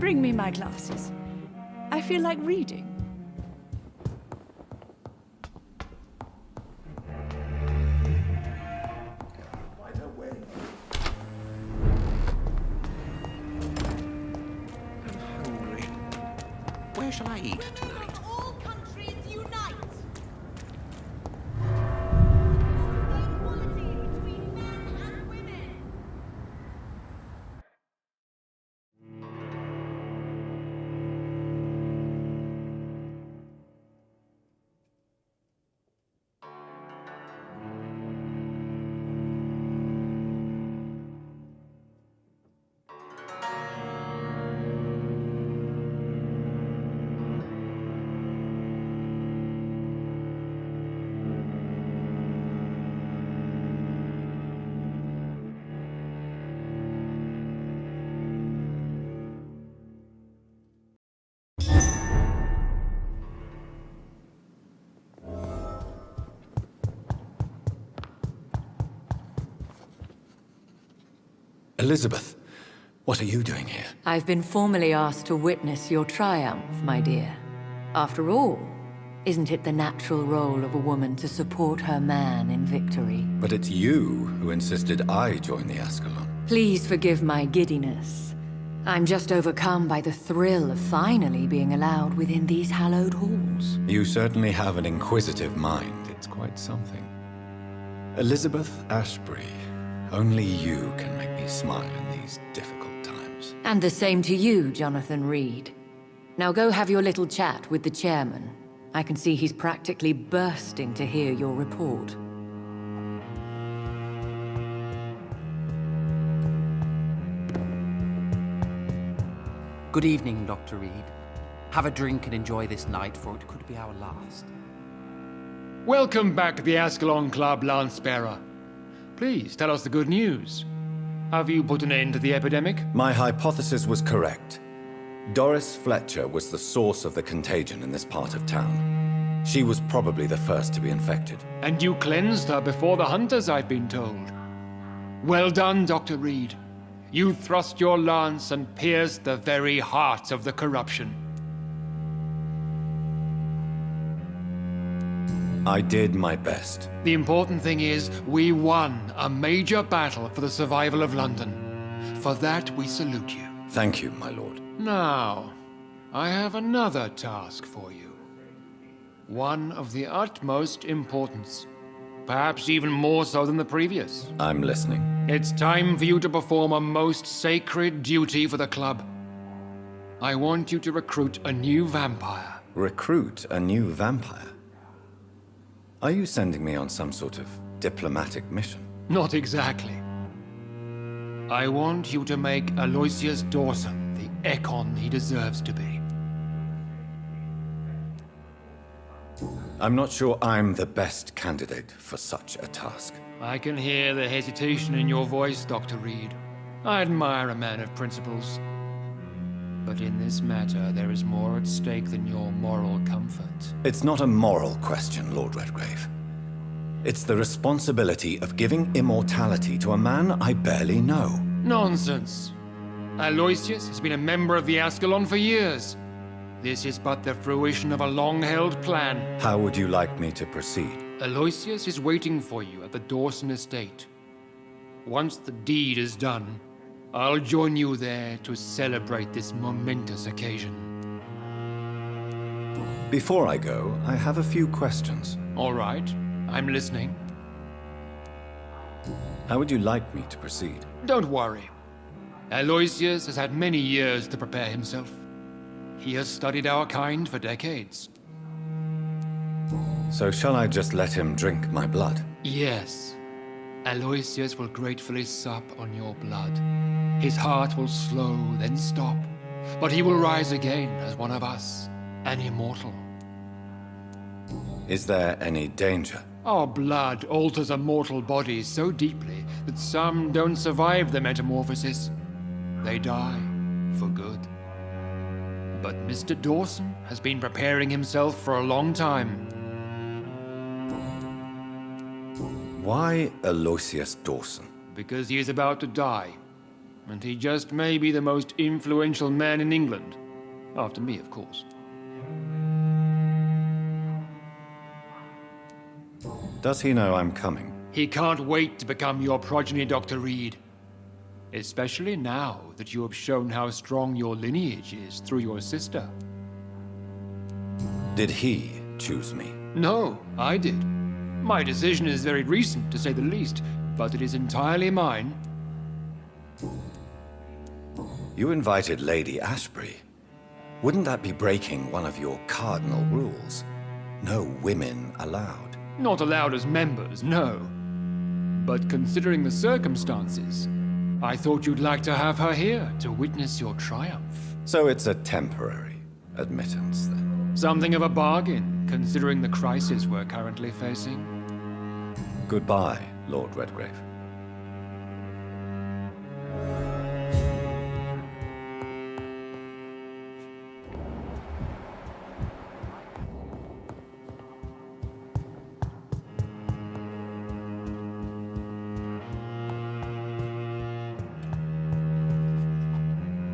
Bring me my glasses. I feel like reading. Where shall I eat tonight? All countries unite! Equality between men and women! Elizabeth, what are you doing here? I've been formally asked to witness your triumph, my dear. After all, isn't it the natural role of a woman to support her man in victory? But it's you who insisted I join the Ascalon. Please forgive my giddiness. I'm just overcome by the thrill of finally being allowed within these hallowed halls. You certainly have an inquisitive mind. It's quite something. Elizabeth Ashbury, only you can make me smile in these difficult times. And the same to you, Jonathan Reed. Now go have your little chat with the chairman. I can see he's practically bursting to hear your report. Good evening, Dr. Reed. Have a drink and enjoy this night, for it could be our last. Welcome back to the Ascalon Club, Lance-Bearer. Please, tell us the good news. Have you put an end to the epidemic? My hypothesis was correct. Doris Fletcher was the source of the contagion in this part of town. She was probably the first to be infected. And you cleansed her before the hunters, I've been told. Well done, Dr. Reed. You thrust your lance and pierced the very heart of the corruption. I did my best. The important thing is, we won a major battle for the survival of London. For that, we salute you. Thank you, my lord. Now, I have another task for you. One of the utmost importance. Perhaps even more so than the previous. I'm listening. It's time for you to perform a most sacred duty for the club. I want you to recruit a new vampire. Recruit a new vampire? Are you sending me on some sort of diplomatic mission? Not exactly. I want you to make Aloysius Dawson the Ekon he deserves to be. I'm not sure I'm the best candidate for such a task. I can hear the hesitation in your voice, Dr. Reed. I admire a man of principles. But in this matter, there is more at stake than your moral comfort. It's not a moral question, Lord Redgrave. It's the responsibility of giving immortality to a man I barely know. Nonsense. Aloysius has been a member of the Ascalon for years. This is but the fruition of a long-held plan. How would you like me to proceed? Aloysius is waiting for you at the Dawson estate. Once the deed is done, I'll join you there to celebrate this momentous occasion. Before I go, I have a few questions. All right, I'm listening. How would you like me to proceed? Don't worry. Aloysius has had many years to prepare himself. He has studied our kind for decades. So shall I just let him drink my blood? Yes. Aloysius will gratefully sup on your blood. His heart will slow, then stop. But he will rise again as one of us, an immortal. Is there any danger? Our blood alters a mortal body so deeply that some don't survive the metamorphosis. They die for good. But Mr. Dawson has been preparing himself for a long time. Why Aloysius Dawson? Because he is about to die. and he just may be the most influential man in England. After me, of course. Does he know I'm coming? He can't wait to become your progeny, Dr. Reed. Especially now that you have shown how strong your lineage is through your sister. Did he choose me? No, I did. My decision is very recent, to say the least, but it is entirely mine. You invited Lady Ashbury. Wouldn't that be breaking one of your cardinal rules? No women allowed. Not allowed as members, no. But considering the circumstances, I thought you'd like to have her here to witness your triumph. So it's a temporary admittance, then? Something of a bargain, considering the crisis we're currently facing. Goodbye, Lord Redgrave.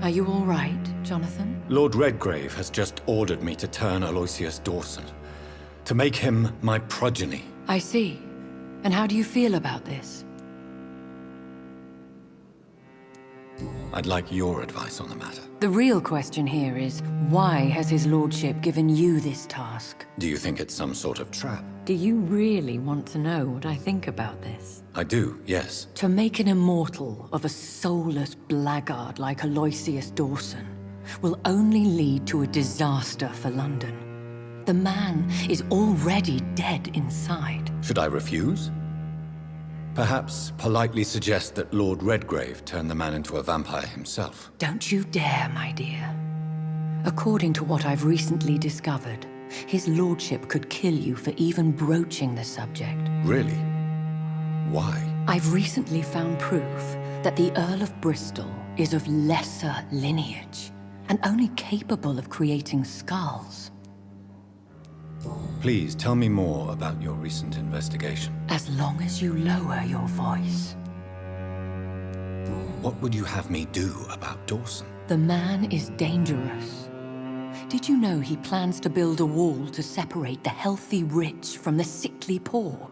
Are you all right, Jonathan? Lord Redgrave has just ordered me to turn Aloysius Dawson, to make him my progeny. I see. And how do you feel about this? I'd like your advice on the matter. The real question here is, why has his lordship given you this task? Do you think it's some sort of trap? Do you really want to know what I think about this? I do, yes. To make an immortal of a soulless blackguard like Aloysius Dawson will only lead to a disaster for London. The man is already dead inside. Should I refuse? Perhaps politely suggest that Lord Redgrave turn the man into a vampire himself. Don't you dare, my dear. According to what I've recently discovered, his lordship could kill you for even broaching the subject. Really? Why? I've recently found proof that the Earl of Bristol is of lesser lineage and only capable of creating skulls. Please tell me more about your recent investigation. As long as you lower your voice. What would you have me do about Dawson? The man is dangerous. Did you know he plans to build a wall to separate the healthy rich from the sickly poor?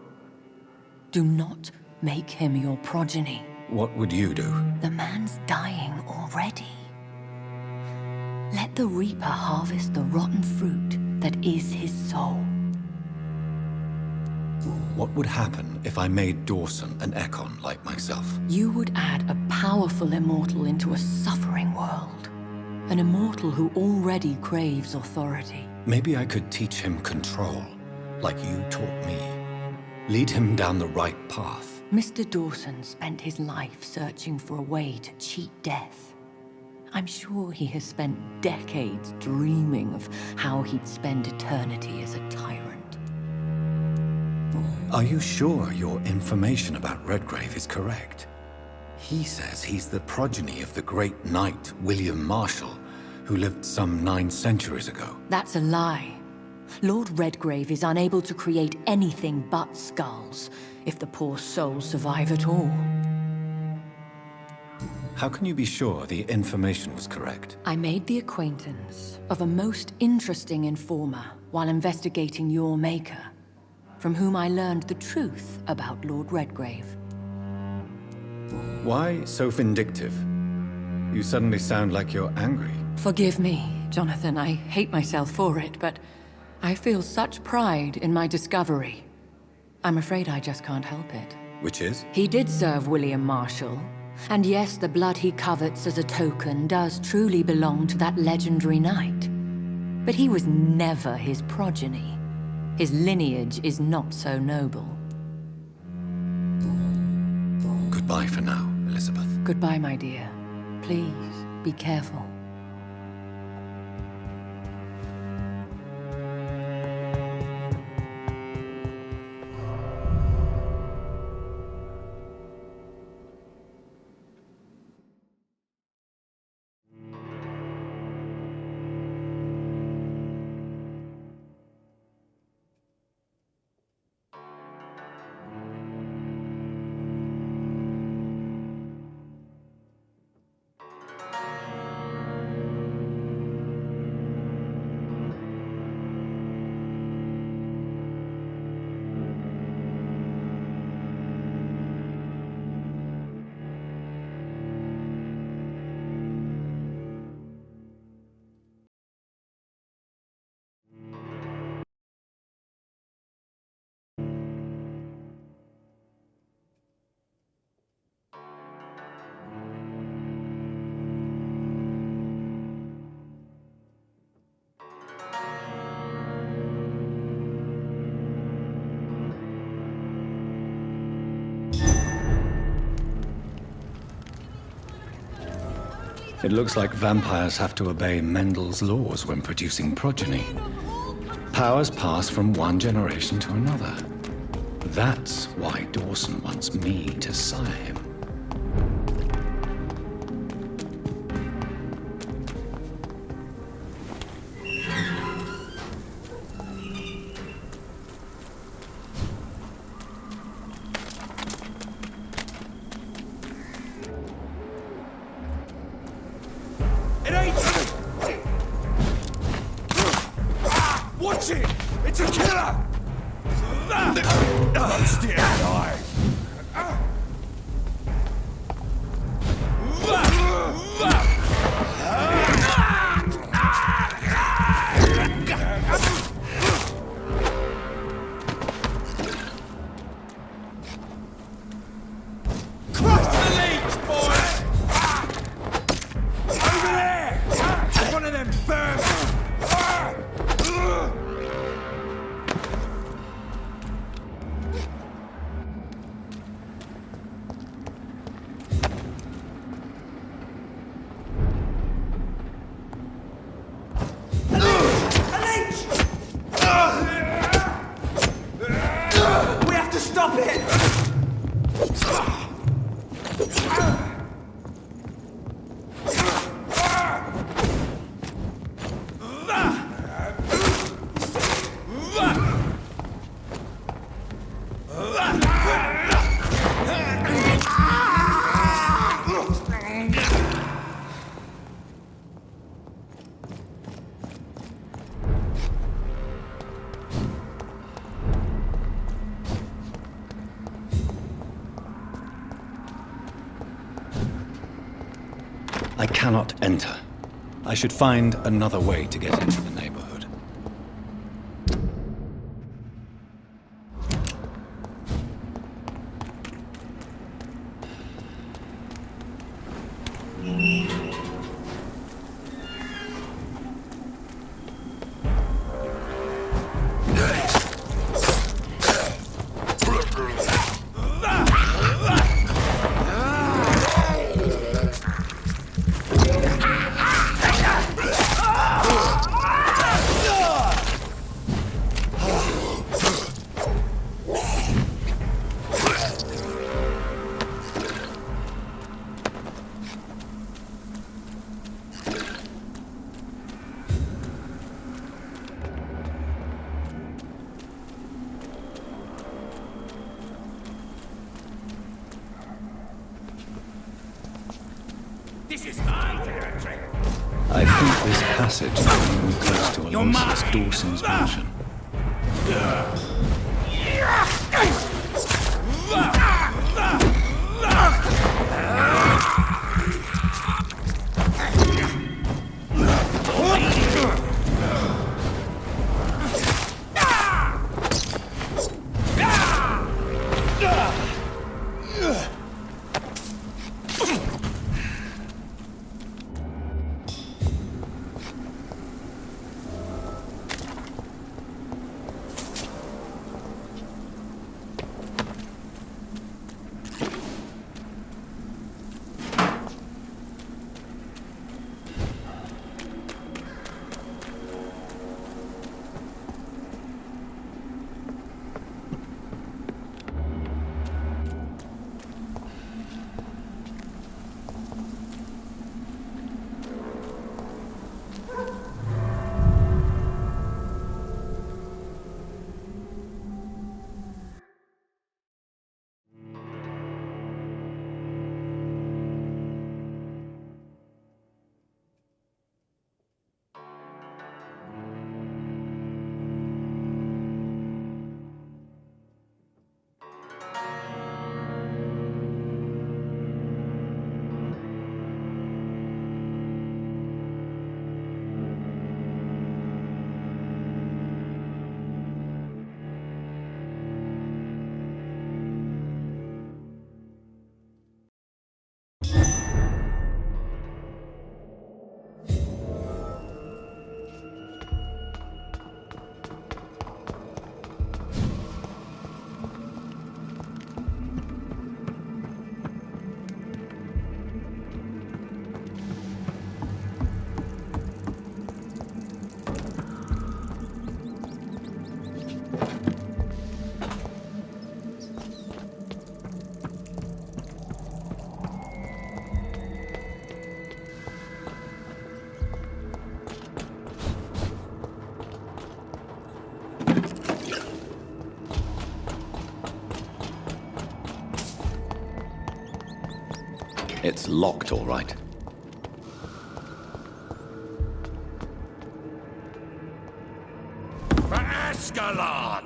Do not make him your progeny. What would you do? The man's dying already. Let the Reaper harvest the rotten fruit that is his soul. What would happen if I made Dawson an Ekon like myself? You would add a powerful immortal into a suffering world. An immortal who already craves authority. Maybe I could teach him control, like you taught me. Lead him down the right path. Mr. Dawson spent his life searching for a way to cheat death. I'm sure he has spent decades dreaming of how he'd spend eternity as a tyrant. Are you sure your information about Redgrave is correct? He says he's the progeny of the great knight William Marshall, who lived some 9 centuries ago. That's a lie. Lord Redgrave is unable to create anything but skulls, if the poor souls survive at all. How can you be sure the information was correct? I made the acquaintance of a most interesting informer while investigating your maker, from whom I learned the truth about Lord Redgrave. Why so vindictive? You suddenly sound like you're angry. Forgive me, Jonathan. I hate myself for it, but I feel such pride in my discovery. I'm afraid I just can't help it. Which is? He did serve William Marshall. And yes, the blood he covets as a token does truly belong to that legendary knight. But he was never his progeny. His lineage is not so noble. Goodbye for now, Elizabeth. Goodbye, my dear. Please, be careful. It looks like vampires have to obey Mendel's laws when producing progeny. Powers pass from one generation to another. That's why Dawson wants me to sire him. Watch it! It's a killer! Vampyr and I. Crush the leech, boys! Over there! One of them burns! We have to stop it! I cannot enter. I should find another way to get into the neighborhood. This is my territory! I think this passage is even close to Aloysius Dawson's mansion. It's locked, all right. For Ascalon!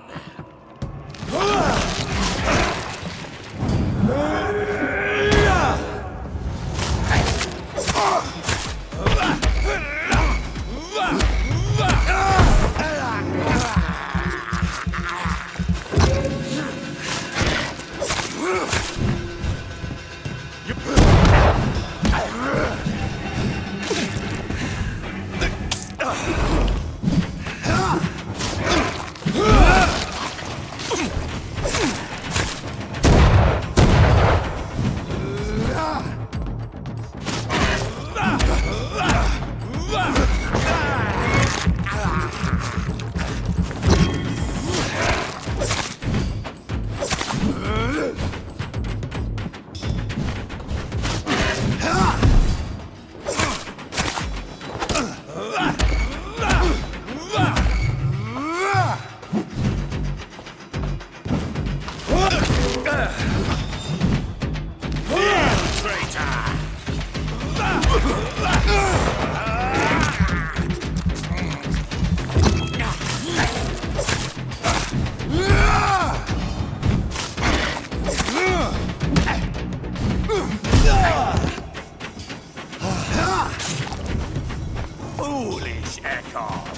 Foolish Echo!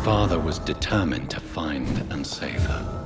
father was determined to find and save her.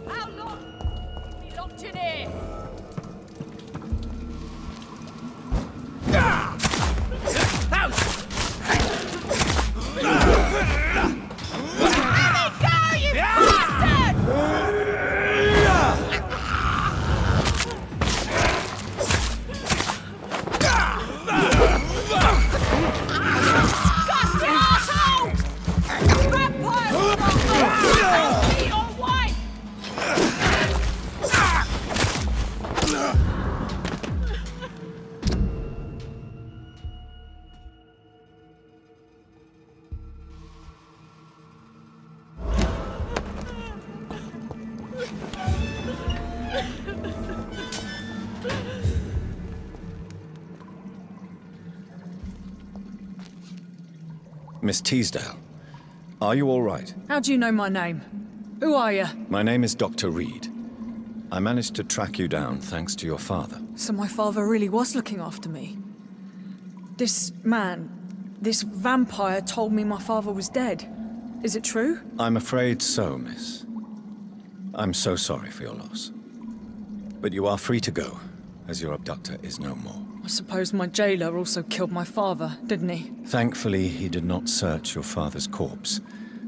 How long? Be locked in here. Let me go, you bastard! Disgusting asshole! Vampire will not go! Be your wife! Miss Teasdale, are you all right? How do you know my name? Who are you? My name is Dr. Reed. I managed to track you down thanks to your father. So my father really was looking after me. This man, this vampire told me my father was dead. Is it true? I'm afraid so, miss. I'm so sorry for your loss. But you are free to go, as your abductor is no more. I suppose my jailer also killed my father, didn't he? Thankfully, he did not search your father's corpse,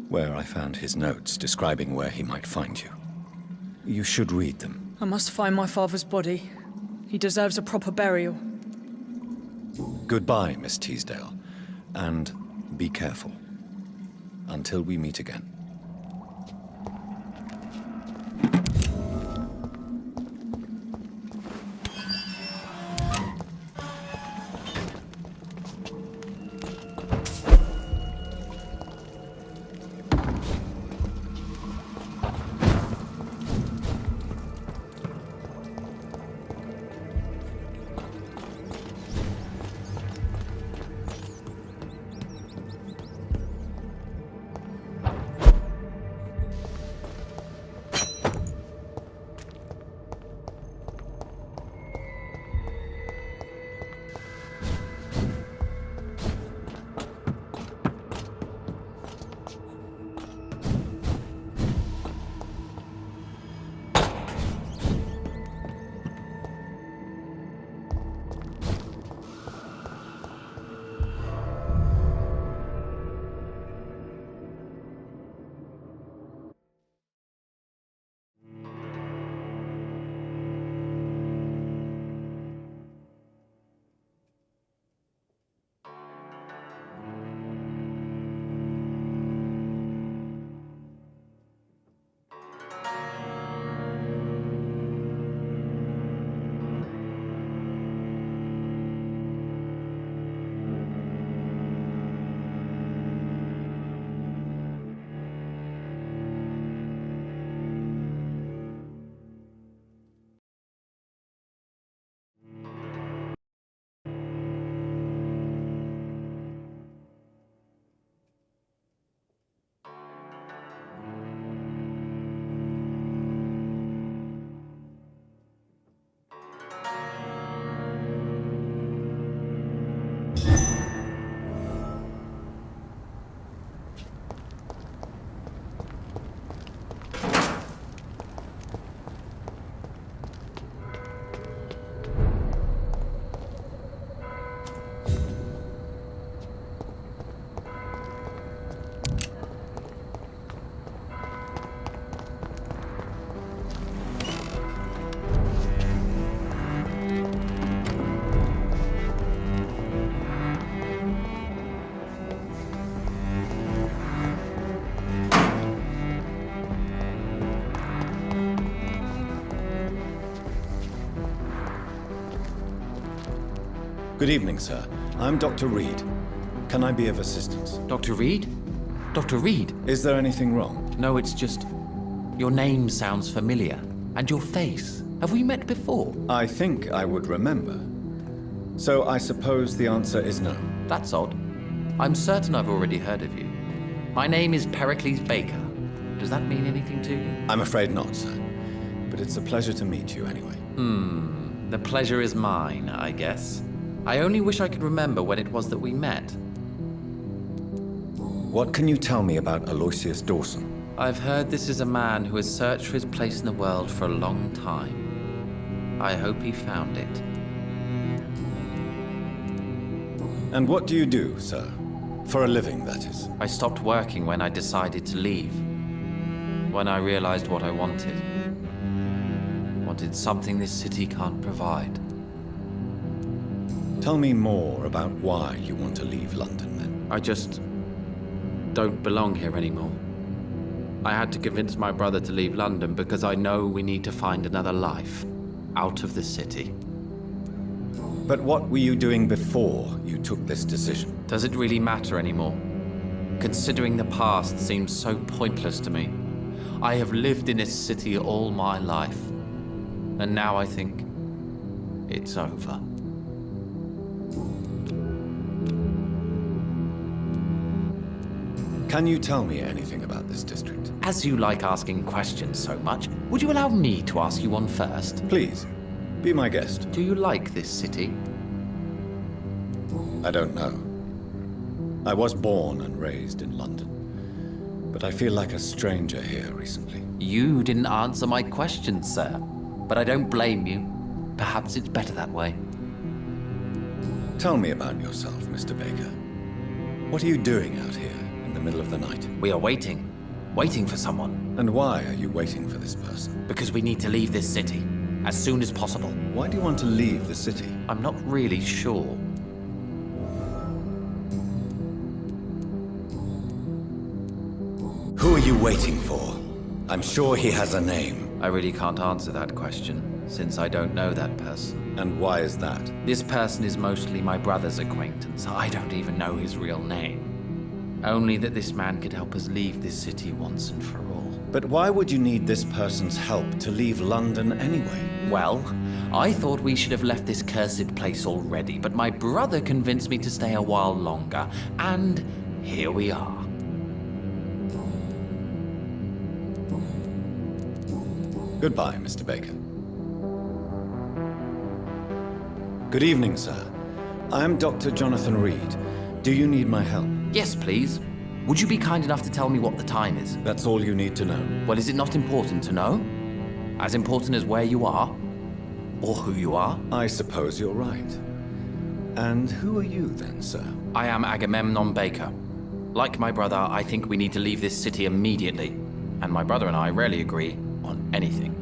where I found his notes describing where he might find you. You should read them. I must find my father's body. He deserves a proper burial. Goodbye, Miss Teasdale, and be careful. Until we meet again. Good evening, sir. I'm Dr. Reed. Can I be of assistance? Dr. Reed? Dr. Reed? Is there anything wrong? No, it's just... Your name sounds familiar. And your face. Have we met before? I think I would remember. So I suppose the answer is no. That's odd. I'm certain I've already heard of you. My name is Pericles Baker. Does that mean anything to you? I'm afraid not, sir. But it's a pleasure to meet you anyway. The pleasure is mine, I guess. I only wish I could remember when it was that we met. What can you tell me about Aloysius Dawson? I've heard this is a man who has searched for his place in the world for a long time. I hope he found it. And what do you do, sir? For a living, that is. I stopped working when I decided to leave. When I realized what I wanted. Wanted something this city can't provide. Tell me more about why you want to leave London, then. I just don't belong here anymore. I had to convince my brother to leave London because I know we need to find another life out of the city. But what were you doing before you took this decision? Does it really matter anymore? Considering the past seems so pointless to me. I have lived in this city all my life, and now I think it's over. Can you tell me anything about this district? As you like asking questions so much, would you allow me to ask you one first? Please, be my guest. Do you like this city? I don't know. I was born and raised in London, but I feel like a stranger here recently. You didn't answer my question, sir. But I don't blame you. Perhaps it's better that way. Tell me about yourself, Mr. Baker. What are you doing out here in the middle of the night? We are waiting. Waiting for someone. And why are you waiting for this person? Because we need to leave this city. As soon as possible. Why do you want to leave the city? I'm not really sure. Who are you waiting for? I'm sure he has a name. I really can't answer that question, since I don't know that person. And why is that? This person is mostly my brother's acquaintance. I don't even know his real name. Only that this man could help us leave this city once and for all. But why would you need this person's help to leave London anyway? Well, I thought we should have left this cursed place already, but my brother convinced me to stay a while longer, and here we are. Goodbye, Mr. Baker. Good evening, sir. I'm Dr. Jonathan Reed. Do you need my help? Yes, please. Would you be kind enough to tell me what the time is? That's all you need to know. Well, is it not important to know? As important as where you are? Or who you are? I suppose you're right. And who are you then, sir? I am Agamemnon Baker. Like my brother, I think we need to leave this city immediately. And my brother and I rarely agree on anything.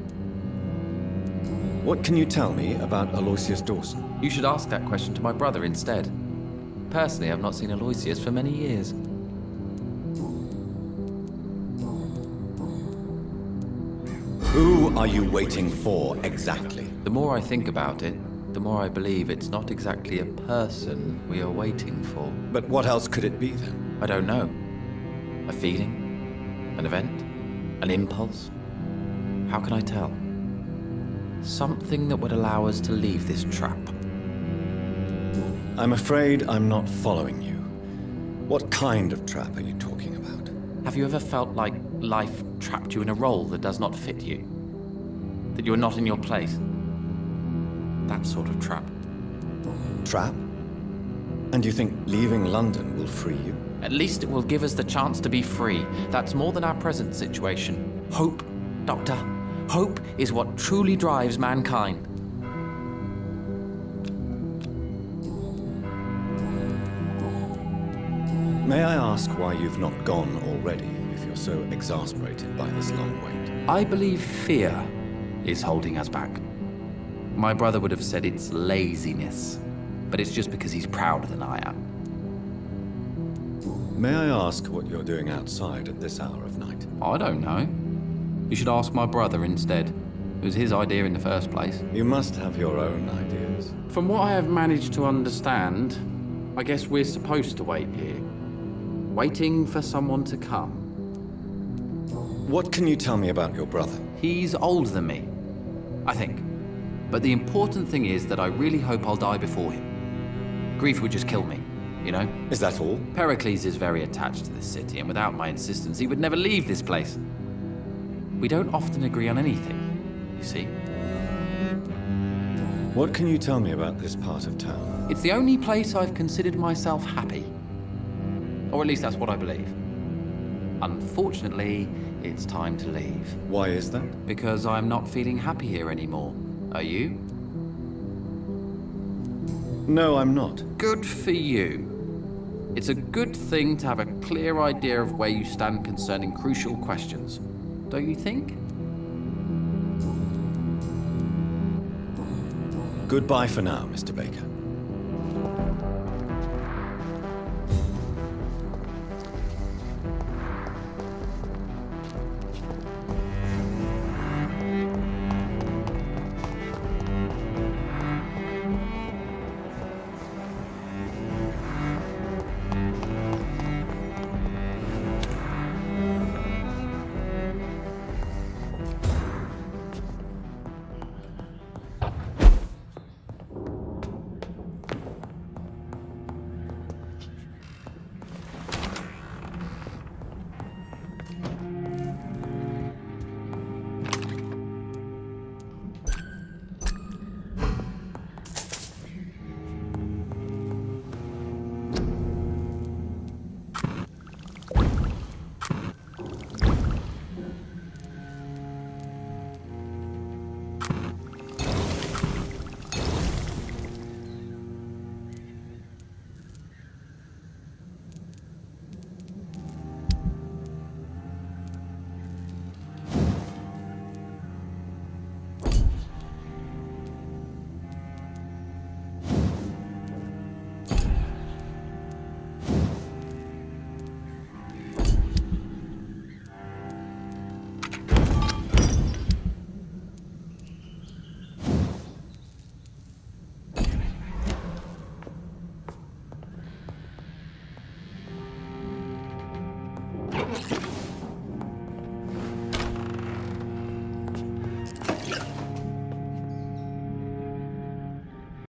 What can you tell me about Aloysius Dawson? You should ask that question to my brother instead. Personally, I've not seen Aloysius for many years. Who are you waiting for exactly? The more I think about it, the more I believe it's not exactly a person we are waiting for. But what else could it be then? I don't know. A feeling? An event? An impulse? How can I tell? Something that would allow us to leave this trap. I'm afraid I'm not following you. What kind of trap are you talking about? Have you ever felt like life trapped you in a role that does not fit you? That you are not in your place? That sort of trap. Trap? And you think leaving London will free you? At least it will give us the chance to be free. That's more than our present situation. Hope, Doctor. Hope is what truly drives mankind. May I ask why you've not gone already, if you're so exasperated by this long wait? I believe fear is holding us back. My brother would have said it's laziness, but it's just because he's prouder than I am. May I ask what you're doing outside at this hour of night? I don't know. You should ask my brother instead. It was his idea in the first place. You must have your own ideas. From what I have managed to understand, I guess we're supposed to wait here. Waiting for someone to come. What can you tell me about your brother? He's older than me, I think. But the important thing is that I really hope I'll die before him. Grief would just kill me, you know? Is that all? Pericles is very attached to this city, and without my insistence, he would never leave this place. We don't often agree on anything, you see. What can you tell me about this part of town? It's the only place I've considered myself happy. Or at least that's what I believe. Unfortunately, it's time to leave. Why is that? Because I'm not feeling happy here anymore. Are you? No, I'm not. Good for you. It's a good thing to have a clear idea of where you stand concerning crucial questions. Don't you think? Goodbye for now, Mr. Baker.